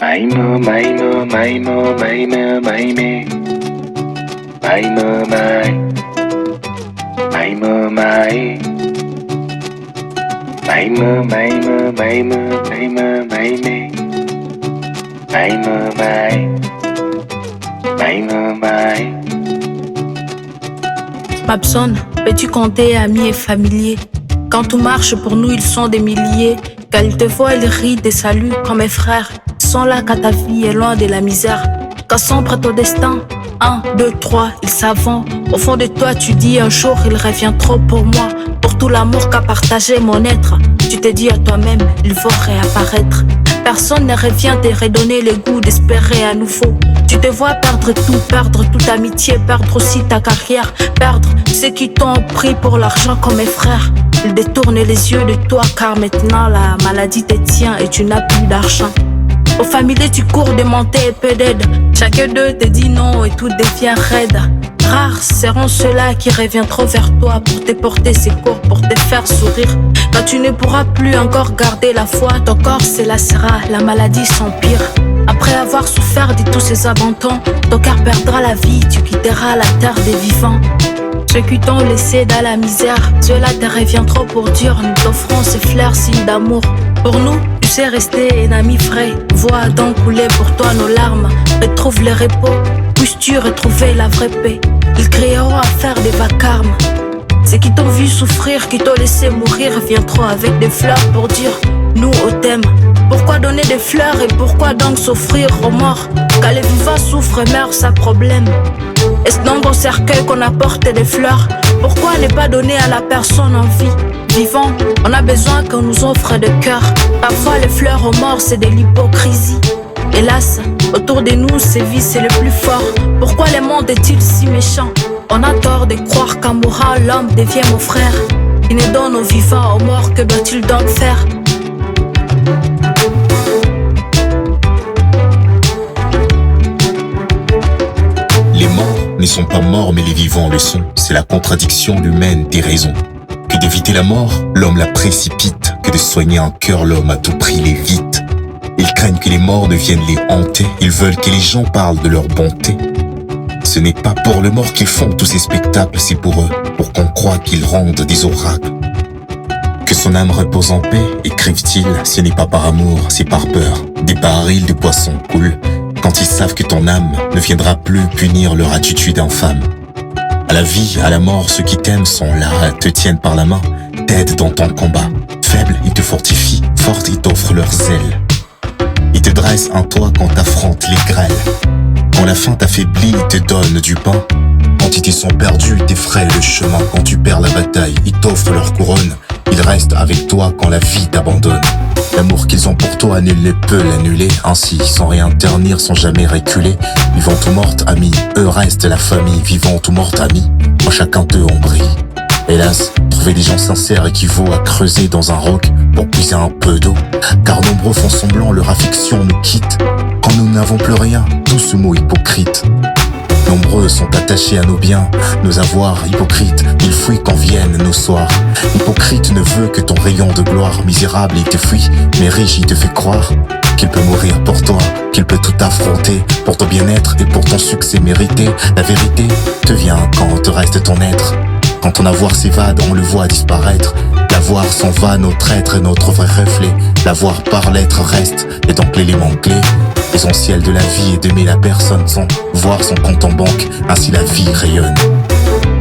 Maïmo, maïmo, maïmo, maïmo, maïmé. Maïmo, maï. Maïmo, maï. Maïmo, maïmo, maïmo, maïmo, maïmé. Maïmo, maï. Maïmo, maï. Mabson, peux-tu compter amis et familiers? Quand tout marche pour nous, ils sont des milliers. Quand ils te voient, ils rient et saluent comme mes frères. Ils sont là quand ta vie est loin de la misère. Quand sombre ton destin, 1, 2, 3, ils s'avancent. Au fond de toi, tu dis un jour, il revient trop pour moi. Pour tout l'amour qu'a partagé mon être. Tu te dis à toi-même, il faut réapparaître. Personne ne revient te redonner le goût d'espérer à nouveau. Tu te vois perdre tout, perdre toute amitié, perdre aussi ta carrière, perdre ceux qui t'ont pris pour l'argent comme mes frères. Ils détournent les yeux de toi car maintenant la maladie te tient et tu n'as plus d'argent. Aux familiers tu cours demander et peu d'aide. Chacun d'eux te dit non et tout devient raide. Rares seront ceux-là qui reviendront vers toi pour te porter secours, pour te faire sourire. Quand tu ne pourras plus encore garder la foi, ton corps s'élancera, la maladie s'empire. Après avoir souffert de tous ces abandons, ton cœur perdra la vie, tu quitteras la terre des vivants. Ceux qui t'ont laissé dans la misère, ceux-là te reviendront pour dire nous t'offrons ces fleurs signes d'amour. Pour nous, tu sais rester un ami frais. Vois donc couler pour toi nos larmes. Retrouve le repos, puisses-tu retrouver la vraie paix. Ils crieront à faire des vacarmes. Ceux qui t'ont vu souffrir, qui t'ont laissé mourir, viendront avec des fleurs pour dire nous on t'aime. Pourquoi donner des fleurs et pourquoi donc s'offrir aux morts? Quand les vivants souffrent et meurent, ça problème. Est-ce donc au cercueil qu'on apporte des fleurs? Pourquoi ne pas donner à la personne en vie? Vivant, on a besoin qu'on nous offre de cœur. Parfois les fleurs aux morts c'est de l'hypocrisie. Hélas, autour de nous c'est vie, c'est le plus fort. Pourquoi le monde est-il si méchant? On a tort de croire qu'en mourant l'homme devient mon frère. Il ne donne aux vivants, aux morts, que doit-il donc faire? Les morts ne sont pas morts mais les vivants le sont. C'est la contradiction humaine des raisons. Que d'éviter la mort, l'homme la précipite. Que de soigner un cœur, l'homme à tout prix l'évite. Ils craignent que les morts ne viennent les hanter. Ils veulent que les gens parlent de leur bonté. Ce n'est pas pour le mort qu'ils font tous ces spectacles, c'est pour eux, pour qu'on croie qu'ils rendent des oracles. Que son âme repose en paix, écrivent-ils, ce n'est pas par amour, c'est par peur. Des barils de poissons coulent, quand ils savent que ton âme ne viendra plus punir leur attitude infâme. À la vie, à la mort, ceux qui t'aiment sont là, te tiennent par la main, t'aident dans ton combat. Faible, ils te fortifient, forte, ils t'offrent leurs ailes. Ils te dressent un toit quand t'affrontes les grêles. Quand la faim t'affaiblit, ils te donnent du pain. Quand ils te sont perdus, ils t'effraient le chemin. Quand tu perds la bataille, ils t'offrent leur couronne. Ils restent avec toi quand la vie t'abandonne. L'amour qu'ils ont pour toi, nul ne peut l'annuler. Ainsi, sans rien ternir, sans jamais reculer. Vivant ou morte, amis, eux restent la famille. Vivant ou morte, amis, en chacun d'eux on brille. Hélas, trouver des gens sincères équivaut à creuser dans un roc pour puiser un peu d'eau. Car nombreux font semblant, leur affection nous quitte. Quand nous n'avons plus rien, tout ce mot hypocrite. Nombreux sont attachés à nos biens, nos avoirs hypocrites. Ils fuient quand viennent nos soirs. Hypocrite ne veut que ton rayon de gloire. Misérable, il te fuit, mais riche, il te fait croire qu'il peut mourir pour toi, qu'il peut tout affronter pour ton bien-être et pour ton succès mérité. La vérité te vient quand te reste ton être. Quand ton avoir s'évade, on le voit disparaître. L'avoir s'en va, notre être est notre vrai reflet. L'avoir par l'être reste, et donc l'élément clé. L'essentiel de la vie est d'aimer la personne sans voir son compte en banque, ainsi la vie rayonne.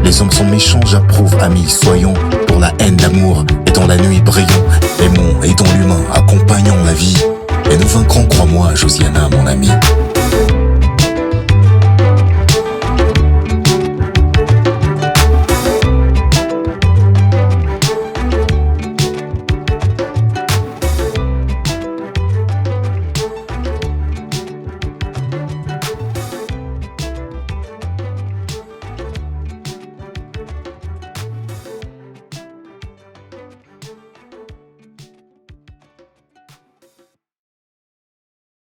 Les hommes sont méchants, j'approuve, amis, soyons pour la haine l'amour, et dans la nuit brillons. Aimons, aidons l'humain, accompagnons la vie, et nous vaincrons, crois-moi, Josiana, mon ami.